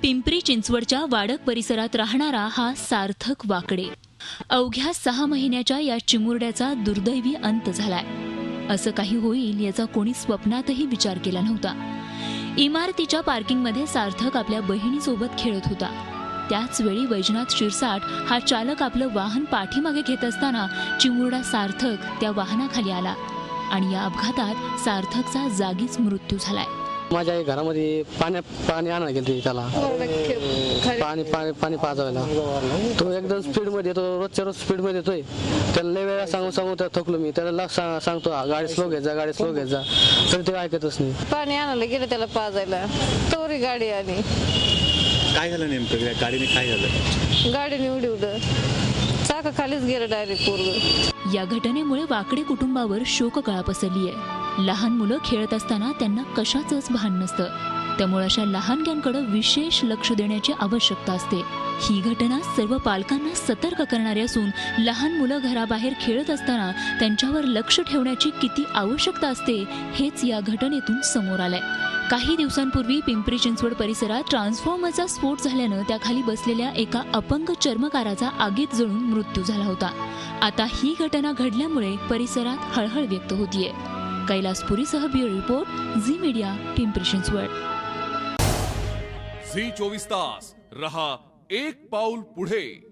पिंपरी चिंचवडच्या वाडक परिसरात राहणारा हा सार्थक वाकडे. अवघ्या 6 महिन्याच्या या चिमुरड्याचा दुर्दैवी अंत झालाय. असं काही होईल याचा कोणी स्वप्नातही विचार केला नव्हता. इमारतीच्या पार्किंगमध्ये सार्थक आपल्या बहिणीसोबत खेळत होता. त्याच वेळी वैजनाथ शिरसाट हा चालक आपलं वाहन पाठीमागे घेत असताना चिमुरडा सार्थक त्या वाहनाखाली आला आणि या अपघातात सार्थकचा जागीच मृत्यू झालाय. माझ्या घरामध्ये पाणी आणायला गेले त्याला पाणी पाजायला. तो एकदम स्पीड मध्ये येतो, रोजच्या रोज स्पीड मध्ये येतोय. त्याला लय वेळा सांगून त्याला थकलो मी. त्याला सांगतो गाडी स्लो घेत जा, गाडी स्लो घेत जा, तर ते ऐकतच नाही. पाणी आणायला गेलं त्याला पाजायला, तोरी गाडी आली. काय झालं नेमकं? गाडीने काय झालं? गाडीने उडवलं, चाका खालीच गेलं डायरेक्ट पोरगं. या घटनेमुळे वाकडे कुटुंबावर शोककळा पसरली आहे. लहान मुलं खेळत असताना त्यांना कशाचंच भान नसतं. त्यामुळे अशा लहानग्यांकडे विशेष लक्ष देण्याची आवश्यकता असते. ही घटना सर्व पालकांना सतर्क करणारी असून लहान मुलं घराबाहेर खेळत असताना त्यांच्यावर लक्ष ठेवण्याची किती आवश्यकता असते हेच या घटनेतून समोर आलंय. काही दिवसांपूर्वी पिंपरी चिंचवड परिसरात ट्रान्सफॉर्मरचा स्फोट झाल्यानं त्याखाली बसलेल्या एका अपंग चर्मकाराचा आगीत जळून मृत्यू झाला होता. आता ही घटना घडल्यामुळे परिसरात हळहळ व्यक्त होतीये. कैलासपुरीसह bureau report, Zee media, Pimpri Chinchwad. Zee 24 तास रहा एक पाऊल पुढे.